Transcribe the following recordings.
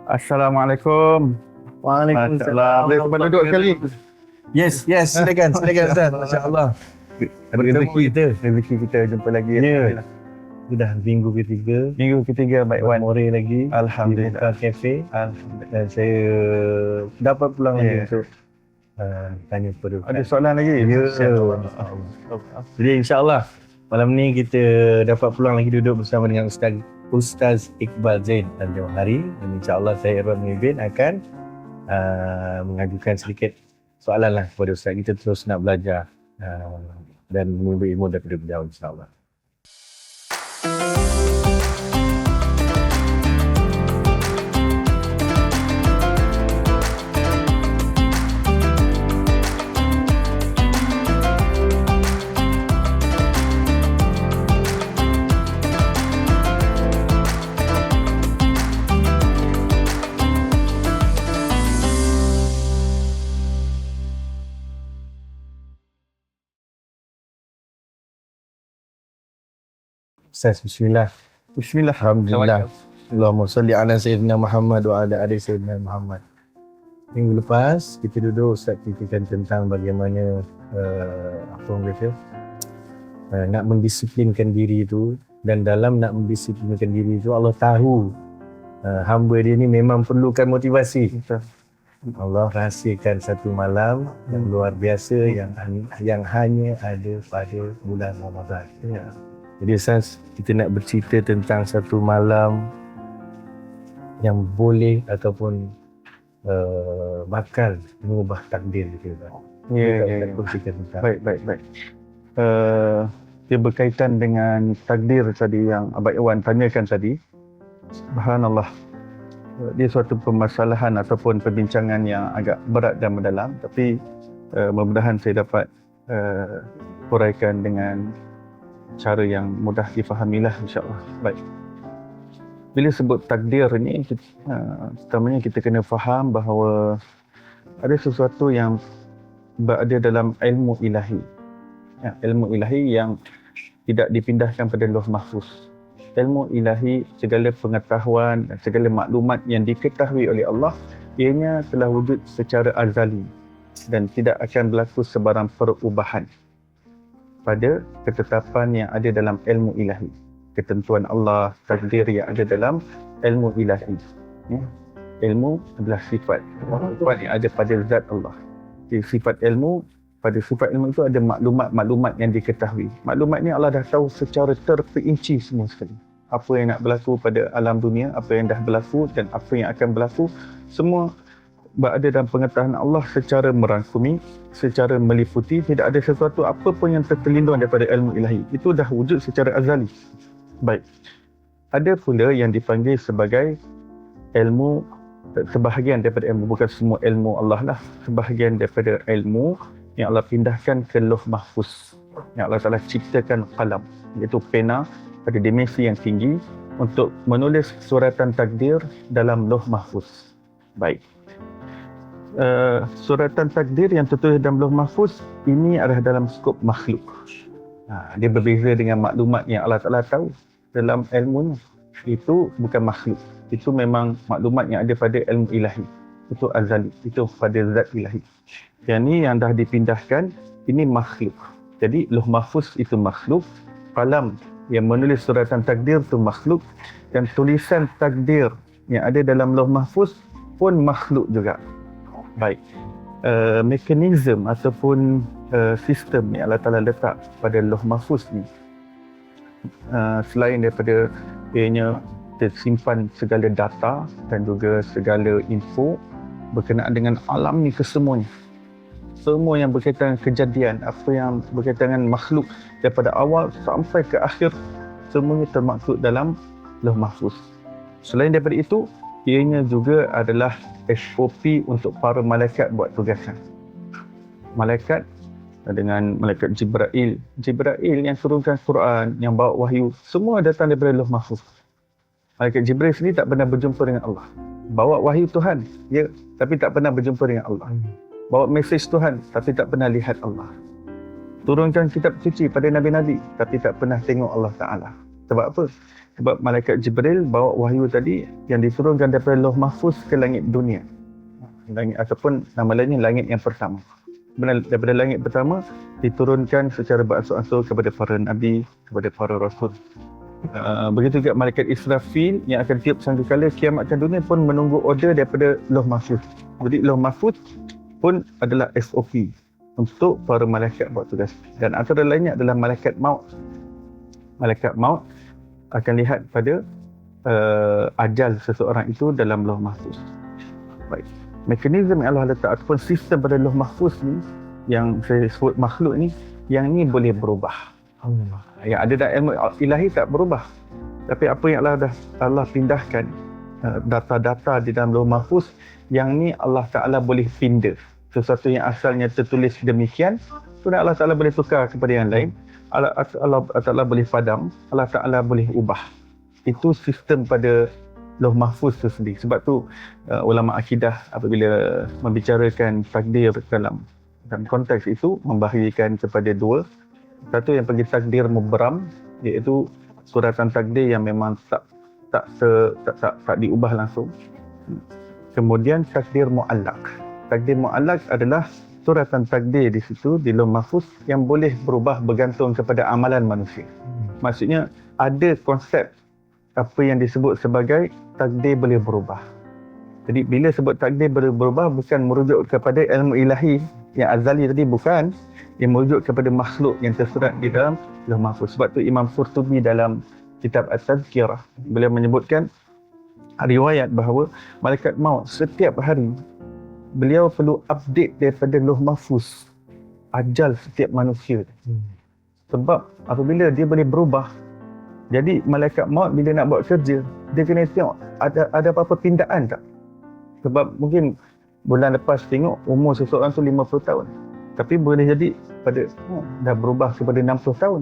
Assalamualaikum. Waalaikumsalam. Boleh tempat duduk sekali. Yes, silakan Ustaz. Masya-Allah. Rezeki kita jumpa lagi. Ya. Sudah minggu ketiga. Minggu ketiga baik Wan. More lagi. Alhamdulillah. Di Cafe. Alhamdulillah. Dan saya dapat pulang lagi Ya. untuk tanya kepada Ada soalan lagi? Ya. InsyaAllah. Jadi insya-Allah malam ni kita dapat pulang lagi duduk bersama dengan Ustaz Iqbal Zain dan Johari, dan insya-Allah saya Irwan Mubin akan mengajukan sedikit soalan lah kepada Ustaz. Kita terus nak belajar dan mengambil ilmu daripada beliau insya-Allah. Ustaz, bismillah. Bismillah. Alhamdulillah. Allahumma salli ala Sayyidina Muhammad wa ala ali Sayyidina Muhammad. Minggu lepas kita duduk Ustaz ceritakan tentang bagaimana apa orang kata nak mendisiplinkan diri itu, dan dalam nak mendisiplinkan diri itu Allah tahu hamba dia ni memang perlukan motivasi. Allah rahsiakan satu malam yang luar biasa yang hanya ada pada bulan Ramadan. Ya. Jadi Ustaz, kita nak bercerita tentang satu malam yang boleh ataupun bakal mengubah takdir kita. Ya. Baik. Dia berkaitan dengan takdir tadi yang Abang Iwan tanyakan tadi. Subhanallah. Dia suatu permasalahan ataupun perbincangan yang agak berat dan mendalam, tapi mudah-mudahan saya dapat uraikan dengan cara yang mudah difahamilah insya-Allah. Baik. Bila sebut takdir ni, pertamanya kita kena faham bahawa ada sesuatu yang berada dalam ilmu ilahi. Ya, ilmu ilahi yang tidak dipindahkan pada Lauh Mahfuz. Ilmu ilahi, segala pengetahuan dan segala maklumat yang diketahui oleh Allah, ianya telah wujud secara azali dan tidak akan berlaku sebarang perubahan pada ketetapan yang ada dalam ilmu ilahi. Ketentuan Allah, takdir yang ada dalam ilmu ilahi. Ya. Ilmu adalah sifat yang ada pada zat Allah. Jadi sifat ilmu, pada sifat ilmu itu ada maklumat-maklumat yang diketahui. Maklumat ni Allah dah tahu secara terperinci semua sekali. Apa yang nak berlaku pada alam dunia, apa yang dah berlaku dan apa yang akan berlaku, semua berada dalam pengetahuan Allah secara merangkumi, secara meliputi. Tidak ada sesuatu apa pun yang terlindung daripada ilmu ilahi. Itu dah wujud secara azali. Baik. Ada pula yang dipanggil sebagai ilmu, sebahagian daripada ilmu, bukan semua ilmu Allah lah, sebahagian daripada ilmu yang Allah pindahkan ke Lauh Mahfuz, yang Allah Ta'ala ciptakan qalam, iaitu pena pada dimensi yang tinggi untuk menulis suratan takdir dalam Lauh Mahfuz. Baik. Suratan takdir yang tertulis dalam Lauh Mahfuz ini adalah dalam skop makhluk. Dia berbeza dengan maklumat yang Allah Ta'ala tahu dalam ilmunya. Itu bukan makhluk. Itu memang maklumat yang ada pada ilmu ilahi. Itu azali. Itu pada zat ilahi. Yang ni yang dah dipindahkan, ini makhluk. Jadi Lauh Mahfuz itu makhluk. Qalam yang menulis suratan takdir itu makhluk. Dan tulisan takdir yang ada dalam Lauh Mahfuz pun makhluk juga. Baik. Mekanisme ataupun sistem yang Allah Ta'ala letak pada Lauh Mahfuz ni, selain daripada ianya tersimpan segala data dan juga segala info berkenaan dengan alam ni kesemuanya, semua yang berkaitan dengan kejadian, apa yang berkaitan dengan makhluk daripada awal sampai ke akhir, semuanya termaksud dalam Lauh Mahfuz. Selain daripada itu, ianya juga adalah SOP untuk para malaikat buat tugasan. Malaikat dengan malaikat Jibril yang turunkan Quran, yang bawa wahyu, semua datang daripada Lauh Mahfuz. Malaikat Jibril sendiri tak pernah berjumpa dengan Allah. Bawa wahyu Tuhan, ya, tapi tak pernah berjumpa dengan Allah. Bawa mesej Tuhan, tapi tak pernah lihat Allah. Turunkan kitab suci pada Nabi-Nabi, tapi tak pernah tengok Allah Ta'ala. Sebab apa? Sebab malaikat Jibril bawa wahyu tadi yang diturunkan daripada Lauh Mahfuz ke langit dunia. Langit ataupun nama lainnya langit yang pertama. Daripada langit pertama diturunkan secara beransur-ansur kepada para nabi, kepada para rasul. Begitu juga malaikat Israfil yang akan tiup sangkakala kiamatkan dunia pun menunggu order daripada Lauh Mahfuz. Jadi Lauh Mahfuz pun adalah SOP untuk para malaikat buat tugas. Dan antara lainnya adalah malaikat maut. Malaikat maut akan lihat pada ajal seseorang itu dalam Lauh Mahfuz. Baik. Mekanisme yang Allah letak ataupun sistem pada Lauh Mahfuz ni yang saya sebut makhluk ni, yang ni boleh berubah. Yang ada dalam ilmu ilahi tak berubah. Tapi apa yang Allah pindahkan data-data di dalam Lauh Mahfuz, yang ni Allah Ta'ala boleh pindah. Sesuatu yang asalnya tertulis demikian, kemudian Allah Ta'ala boleh tukar kepada yang lain. Allah Ta'ala boleh padam, Allah Ta'ala boleh ubah. Itu sistem pada Lauh Mahfuz itu sendiri. Sebab tu ulama akidah apabila membicarakan takdir dalam konteks itu membahagikan kepada dua. Satu yang panggil takdir mubram, iaitu suratan takdir yang memang tak diubah langsung. Kemudian takdir mu'allaq. Takdir mu'allaq adalah suratan takdir di situ di Lauh Mahfuz yang boleh berubah bergantung kepada amalan manusia. Maksudnya ada konsep apa yang disebut sebagai takdir boleh berubah. Jadi bila sebut takdir boleh berubah bukan merujuk kepada ilmu ilahi yang azali tadi, bukan, yang merujuk kepada makhluk yang tersurat di dalam Lauh Mahfuz. Sebab tu Imam Qurtubi dalam kitab At-Tazkirah beliau menyebutkan riwayat bahawa malaikat maut setiap hari beliau perlu update daripada Lauh Mahfuz ajal setiap manusia. Sebab apabila dia boleh berubah, jadi malaikat maut bila nak buat kerja, dia kena tengok ada apa-apa pindaan tak. Sebab mungkin bulan lepas tengok umur seseorang tu 50 tahun. Tapi boleh jadi pada dah berubah kepada 60 tahun.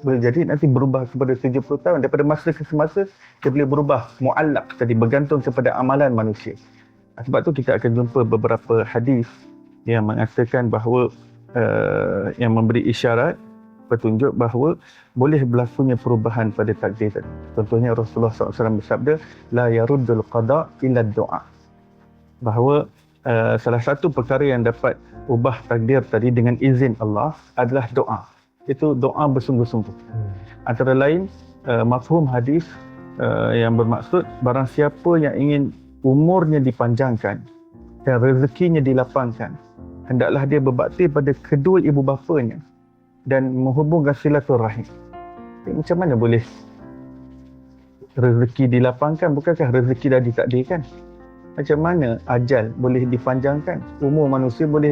Boleh jadi nanti berubah kepada 70 tahun. Daripada masa ke semasa dia boleh berubah mu'allaq tadi, bergantung kepada amalan manusia. Sebab tu kita akan jumpa beberapa hadis yang mengatakan bahawa yang memberi isyarat, petunjuk bahawa boleh berlakunya perubahan pada takdir tadi. Contohnya Rasulullah SAW bersabda, la yaruddul qada illa doa. Bahawa salah satu perkara yang dapat ubah takdir tadi dengan izin Allah adalah doa. Itu doa bersungguh-sungguh. Antara lain mafhum hadis yang bermaksud barang siapa yang ingin umurnya dipanjangkan dan rezekinya dilapangkan, hendaklah dia berbakti pada kedua ibu bapanya dan menghubungkan silaturahim. Macam mana boleh rezeki dilapangkan? Bukankah rezeki dah ditakdirkan? Macam mana ajal boleh dipanjangkan? Umur manusia boleh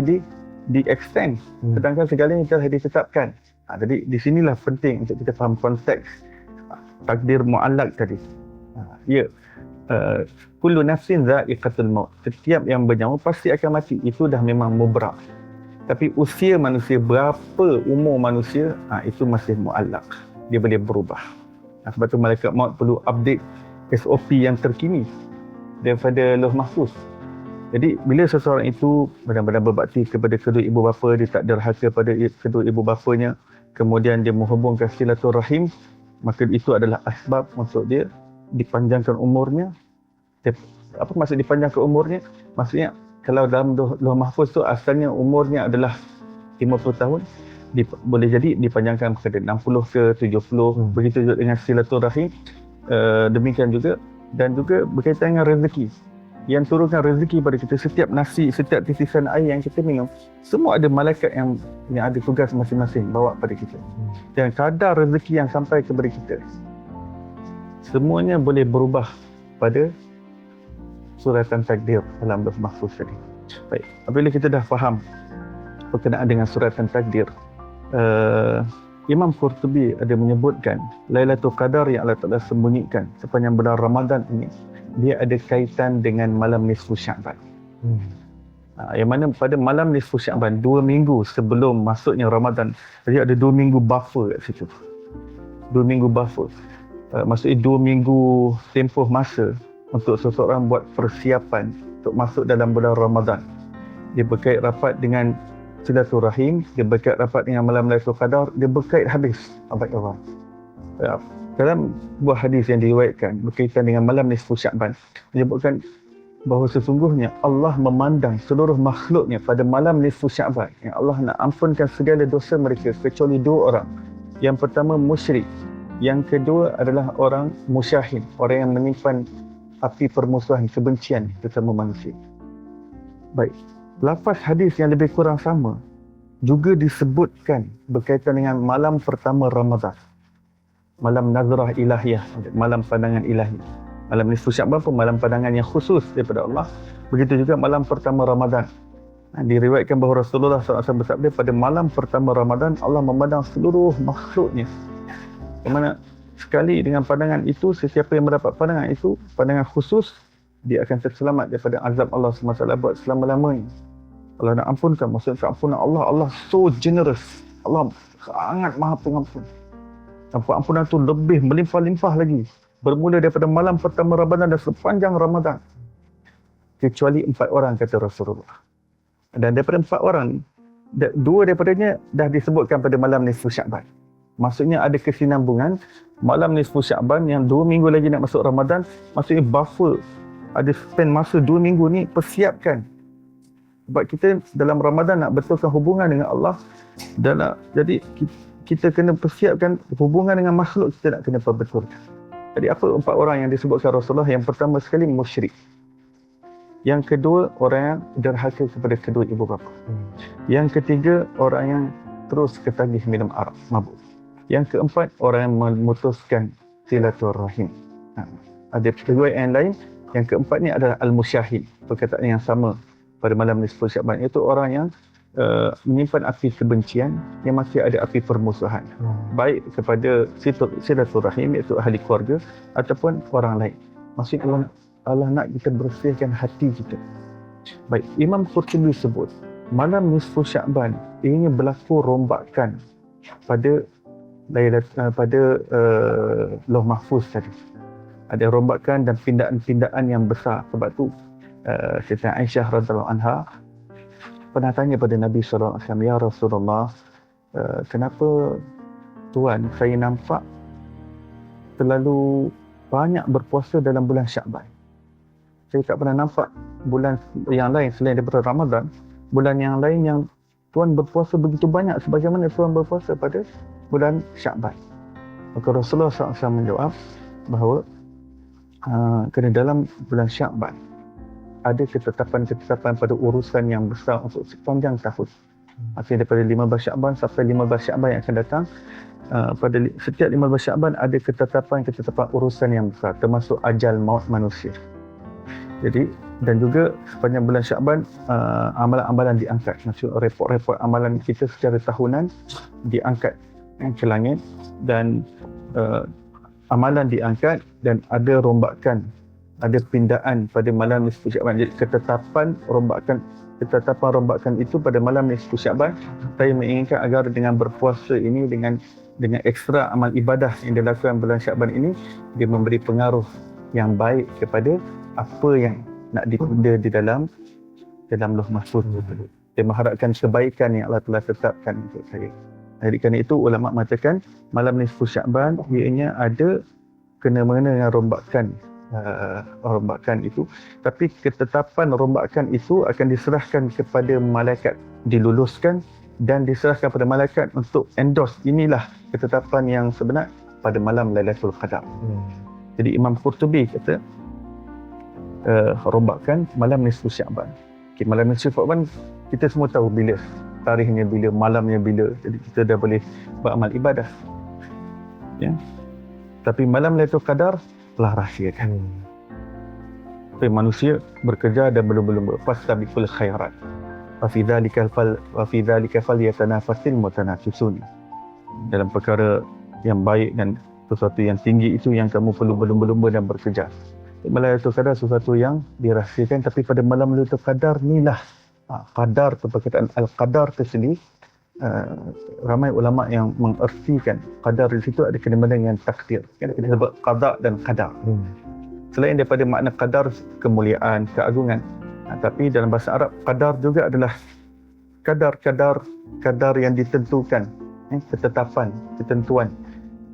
di-extend. Sedangkan segalanya telah ditetapkan. Jadi di sinilah penting untuk kita faham konteks takdir mu'allaq tadi. Kullu nafsin dha'iqatul maut. Setiap yang bernyawa pasti akan mati. Itu dah memang mubrak. Tapi usia manusia, berapa umur manusia, itu masih mu'allaq. Dia boleh berubah. Sebab tu malaikat maut perlu update SOP yang terkini daripada Lauh Mahfuz. Jadi bila seseorang itu benar-benar berbakti kepada kedua ibu bapa, dia tak derhaka pada kedua ibu bapanya, kemudian dia menghubungkan silaturahim, maka itu adalah asbab untuk dia dipanjangkan umurnya. Apa maksud dipanjangkan umurnya? Maksudnya kalau dalam Lauh Mahfuz tu asalnya umurnya adalah 50 tahun, boleh jadi dipanjangkan kepada 60 ke 70. Begitu juga dengan silaturahim. Demikian juga, dan juga berkaitan dengan rezeki. Yang turunkan rezeki pada kita, setiap nasi, setiap titisan air yang kita minum, semua ada malaikat yang ada tugas masing-masing bawa pada kita. Dan kadar rezeki yang sampai kepada kita, semuanya boleh berubah pada suratan takdir dalam Lauh Mahfuz tadi. Baik, apabila kita dah faham berkenaan dengan suratan takdir, Imam Qurtubi ada menyebutkan Lailatul Qadar yang Allah Ta'ala sembunyikan sepanjang bulan Ramadan ini, dia ada kaitan dengan malam nisfu Sya'ban. Yang mana pada malam nisfu Sya'ban, 2 minggu sebelum masuknya Ramadan, jadi ada 2 minggu buffer kat situ. 2 minggu buffer. Maksudnya 2 minggu tempoh masa untuk seseorang buat persiapan untuk masuk dalam bulan Ramadan. Dia berkait rapat dengan silaturahim, dia berkait rapat dengan malam Lailatul Qadar, dia berkait habis abad-abad. Dalam sebuah hadis yang diriwayatkan berkaitan dengan malam nisfu Sya'ban, menyebutkan bahawa sesungguhnya Allah memandang seluruh makhluknya pada malam nisfu Sya'ban. Yang Allah nak ampunkan segala dosa mereka kecuali dua orang. Yang pertama musyrik, yang kedua adalah orang musyahin, orang yang menyimpan api permusuhan, kebencian sesama manusia. Baik, lafaz hadis yang lebih kurang sama juga disebutkan berkaitan dengan malam pertama Ramadan. Malam nazrah ilahiyah, malam pandangan ilahi. Malam nisfu Sya'ban pun malam pandangan yang khusus daripada Allah. Begitu juga malam pertama Ramadan. Diriwayatkan bahawa Rasulullah SAW bersabda, pada malam pertama Ramadan Allah memandang seluruh makhluknya. Di mana sekali dengan pandangan itu, sesiapa yang mendapat pandangan itu, pandangan khusus, dia akan terselamat daripada azab Allah SWT buat selama-lamanya. Allah nak ampunkan, maksudnya keampunan Allah. Allah so generous. Allah sangat maha pengampun. Ampunan itu lebih melimpah-limpah lagi. Bermula daripada malam pertama Ramadan dan sepanjang Ramadan. Kecuali 4 orang, kata Rasulullah. Dan daripada 4 orang, 2 daripadanya dah disebutkan pada malam nisfu Sya'ban. Maksudnya ada kesinambungan. Malam nisfu Sya'ban yang 2 minggu lagi nak masuk Ramadan, maksudnya buffer. Ada spend masa 2 minggu ni, persiapkan. Sebab kita dalam Ramadan nak betulkan hubungan dengan Allah. Jadi kita kena persiapkan hubungan dengan makhluk, kita nak kena perbetulkan. Jadi apa 4 orang yang disebutkan Rasulullah? Yang pertama sekali musyrik. Yang kedua, orang yang derhaka kepada kedua ibu bapa. Yang ketiga, orang yang terus ketagih minum arak, mabuk. Yang keempat, orang yang memutuskan silaturahim. Ada riwayat yang lain, yang keempat ni adalah al-musyahid, perkataan yang sama pada malam nisfu Sya'ban, iaitu orang yang menyimpan api kebencian, yang masih ada api permusuhan, baik kepada silaturahim, iaitu ahli keluarga, ataupun orang lain. Maksudnya Allah nak kita bersihkan hati kita. Baik, Imam Qurtubi sebut malam nisfu Sya'ban ini berlaku rombakan pada Lauh Mahfuz tadi. Ada rombakan dan pindaan-pindaan yang besar. Sebab tu Siti Aisyah radhiyallahu anha pernah tanya pada Nabi SAW, ya Rasulullah, kenapa Tuan saya nampak terlalu banyak berpuasa dalam bulan Sya'ban? Saya tak pernah nampak bulan yang lain selain daripada Ramadan, bulan yang lain yang Tuan berpuasa begitu banyak sebagaimana Tuan berpuasa pada bulan Sya'ban. Maka Rasulullah SAW menjawab bahawa kerana dalam bulan Sya'ban ada ketetapan-ketetapan pada urusan yang besar untuk sepanjang tahun. Maksudnya daripada 15 Sya'ban sampai 15 Sya'ban yang akan datang, pada setiap 15 Sya'ban ada ketetapan-ketetapan urusan yang besar, termasuk ajal maut manusia. Jadi, dan juga sepanjang bulan Sya'ban, amalan-amalan diangkat. Maksud report-report amalan kita secara tahunan diangkat ke langit, dan amalan diangkat, dan ada rombakan, ada pindaan pada malam nisfu Sya'ban. Jadi ketetapan rombakan itu pada malam nisfu Sya'ban, saya menginginkan agar dengan berpuasa ini, dengan ekstra amal ibadah yang dilakukan bulan Sya'ban ini, dia memberi pengaruh yang baik kepada apa yang nak ditunda di dalam Lauh Mahfuz tersebut. Saya mengharapkan kebaikan yang Allah telah tetapkan untuk saya. Jadi kerana itu ulama mengatakan malam nisfu Sya'ban ianya ada kena-mengena dengan rombakan itu, tapi ketetapan rombakan itu akan diserahkan kepada malaikat, diluluskan dan diserahkan kepada malaikat untuk endorse inilah ketetapan yang sebenar pada malam Lailatul Qadar. Jadi Imam Qurtubi kata rombakan malam nisfu Sya'ban. Okay, malam nisfu Sya'ban kita semua tahu bila tarikhnya, bila malamnya, bila, jadi kita dah boleh beramal ibadah. Ya. Tapi malam Lailatul Qadar telah rahsiakan. Tapi manusia bekerja dan belum fastabiqul khairat. Wa fi dzalika falyatanafasil mutanafisun. Dalam perkara yang baik dan sesuatu yang tinggi itu yang kamu perlu berlumba-lumba dan bekerja. Malam Lailatul Qadar sesuatu yang dirahsiakan, tapi pada malam Lailatul Qadar inilah qadar, perkataan al-qadar tersendiri, ramai ulama yang mengertikan qadar di situ ada kena-mengena dengan takdir. Kita sebut qada dan qadar. Selain daripada makna qadar, kemuliaan, keagungan, tapi dalam bahasa Arab qadar juga adalah kadar yang ditentukan, ketetapan, ketentuan.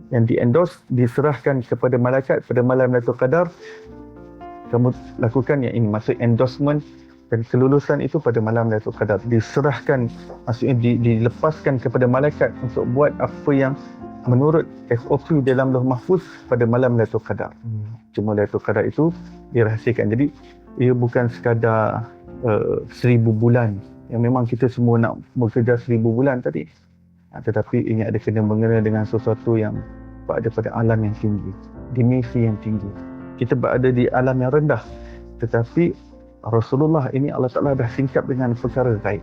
yang di-endorse, diserahkan kepada malaikat pada malam Lailatul Qadar, kamu lakukan yang ini. Maksud endorsement dan kelulusan itu pada malam Lailatul Qadar diserahkan, maksudnya dilepaskan kepada malaikat untuk buat apa yang menurut SOP dalam Lauh Mahfuz pada malam Lailatul Qadar. Cuma Lailatul Qadar itu dirahsiakan. Jadi ia bukan sekadar 1000 bulan yang memang kita semua nak bekerja 1000 bulan tadi. Tetapi ini ada kena mengena dengan sesuatu yang berada pada alam yang tinggi, dimensi yang tinggi. Kita berada di alam yang rendah, tetapi Rasulullah ini Allah Ta'ala dah singkap dengan perkara gaib.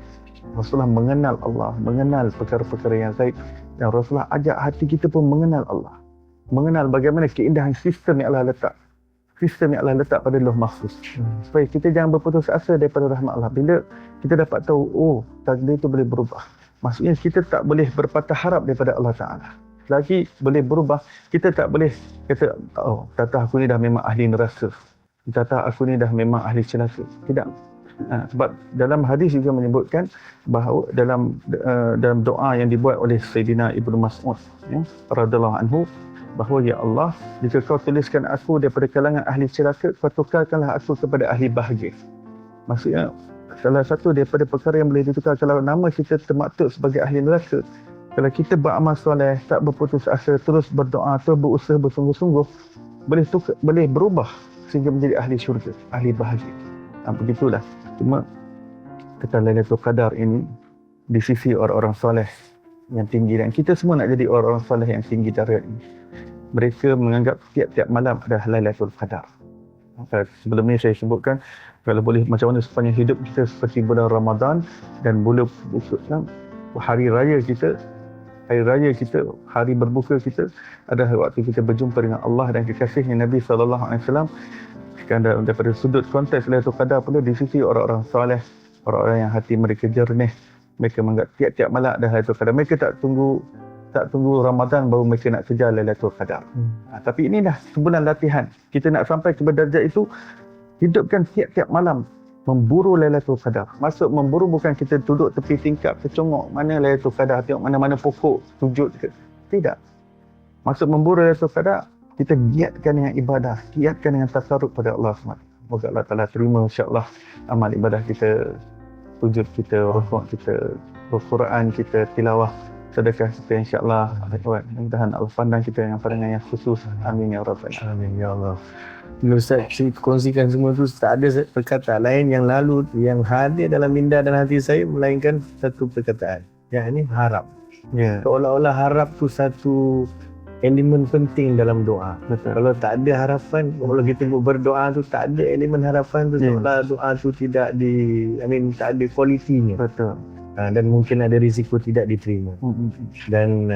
Rasulullah mengenal Allah, mengenal perkara-perkara yang gaib, dan Rasulullah ajak hati kita pun mengenal Allah, mengenal bagaimana keindahan sistem yang Allah letak, pada Lauh Mahfuz, supaya kita jangan berputus asa daripada rahmat Allah. Bila kita dapat tahu, oh, takdir itu boleh berubah, maksudnya kita tak boleh berpatah harap daripada Allah Ta'ala. Lagi boleh berubah, kita tak boleh kata, oh, tata aku ni dah memang ahli neraka, tata aku ni dah memang ahli celaka. Tidak. Sebab dalam hadis juga menyebutkan bahawa dalam doa yang dibuat oleh Sayyidina Ibnu Mas'ud, radhiyallahu anhu, bahawa ya Allah, jika kau tuliskan aku daripada kalangan ahli celaka, kau tukarkanlah aku kepada ahli bahagia. Maksudnya salah satu daripada perkara yang boleh ditukar, kalau nama kita termaktub sebagai ahli neraka, kalau kita beramal soleh, tak berputus asa, terus berdoa, terus berusaha bersungguh-sungguh, boleh berubah sehingga menjadi ahli syurga, ahli bahagia. Begitulah. Cuma kata Lailatul Qadar ini di sisi orang-orang soleh yang tinggi, dan kita semua nak jadi orang-orang soleh yang tinggi darjat ini. Mereka menganggap tiap-tiap malam adalah Lailatul Qadar. Sebelum ini saya sebutkan, kalau boleh macam mana sepanjang hidup kita seperti bulan Ramadan dan bulan hari raya kita, hari berbuka kita adalah waktu kita berjumpa dengan Allah dan kekasihnya Nabi SAW. Sekarang daripada sudut konteks Lailatul Qadar pula, di sisi orang-orang soleh, orang-orang yang hati mereka jernih, mereka menganggap tiap-tiap malam adalah Lailatul Qadar. Mereka tak tunggu Ramadan baru mereka nak kejar Lailatul Qadar. Tapi inilah sebulan latihan. Kita nak sampai ke darjat itu, hidupkan tiap-tiap malam memburu Lailatul Qadar. Maksud memburu bukan kita duduk tepi tingkap, kecongok mana Lailatul Qadar, tengok mana-mana pokok sujud ke. Tidak. Maksud memburu Lailatul Qadar, kita giatkan dengan ibadah, giatkan dengan tasarruf pada Allah SWT. Semoga Allah Ta'ala terima insya-Allah amal ibadah kita, sujud kita, rukuk kita, Al-Quran kita, tilawah, sedekah kita insya-Allah. Mudah-mudahan Allah pandang kita dengan pandangan yang khusus. Amin ya rabbal alamin. Amin ya Allah. Bila Ustaz kongsikan semua tu, tak ada perkataan lain yang lalu yang hadir dalam minda dan hati saya melainkan satu perkataan, yakni harap. Ya. Seolah-olah harap tu satu elemen penting dalam doa. Betul. Kalau tak ada harapan, kalau kita berdoa tu tak ada elemen harapan tu, seolah doa tu tidak tak ada kualitinya. Betul. Dan mungkin ada risiko tidak diterima. Dan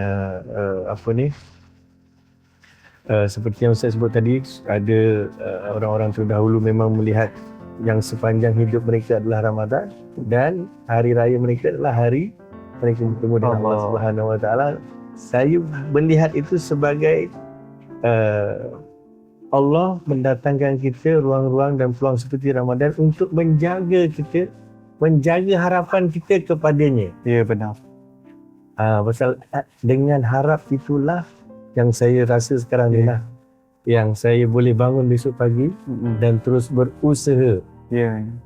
seperti yang Ustaz sebut tadi, ada orang-orang terdahulu memang melihat yang sepanjang hidup mereka adalah Ramadan, dan hari raya mereka adalah hari mereka bertemu dengan Allah Subhanahu Wa Taala. Saya melihat itu sebagai Allah mendatangkan kita ruang-ruang dan peluang seperti Ramadan untuk menjaga harapan kita kepadanya. Ya, benar. Pasal dengan harap itulah yang saya rasa sekarang ni lah, yang saya boleh bangun besok pagi dan terus berusaha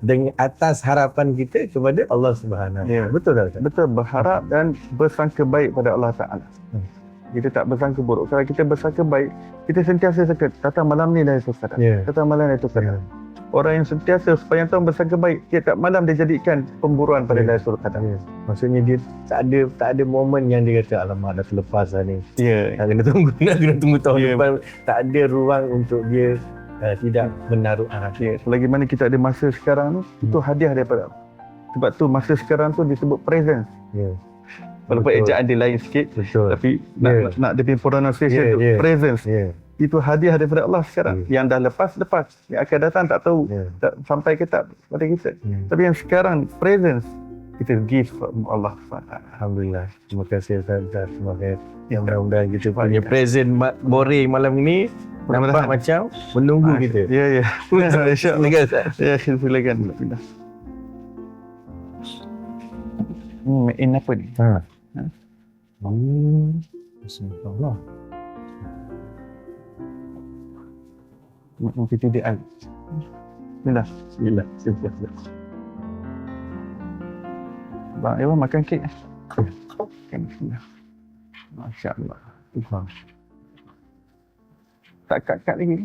dengan atas harapan kita kepada Allah Subhanahu. Betul tak? Betul, berharap dan bersangka baik pada Allah Ta'ala. Kita tak bersangka buruk. Kalau kita bersangka baik, kita sentiasa sangka, kata malam ni dah Lailatul Qadar. Kata malam Lailatul Qadar. Orang yang sentiasa sepanjang tahun bersangka baik, tiap malam dia jadikan pemburuan pada Lailatul Qadar. Maksudnya dia tak ada momen yang dia kata alamak dah terlepas lah ni. Nak kena tunggu tahun depan. Tak ada ruang untuk dia tidak menaruh harap. Selagi mana kita ada masa sekarang tu, itu hadiah daripada Allah. Sebab tu masa sekarang tu disebut presence. Walaupun ejaan dia lain sikit, tapi nak dia punya pronunciation tu presence. Itu hadiah daripada Allah sekarang. Yang dah lepas, yang akan datang tak tahu tak sampai ke tak pada kita. Tapi yang sekarang presence, kita give from Allah SWT. Alhamdulillah. Terima kasih Ustaz. Terima kasih. Mudah-mudahan kita punya present more malam ini nampak macam menunggu kita. Ya. InsyaAllah. Ya, silakan. In apa ni? Bismillah. Mungkin tidak. Bismillah. Bismillah. Bismillah. Bang Ewan makan kek. Bismillah. Masya Allah. Tak kat-kat lagi.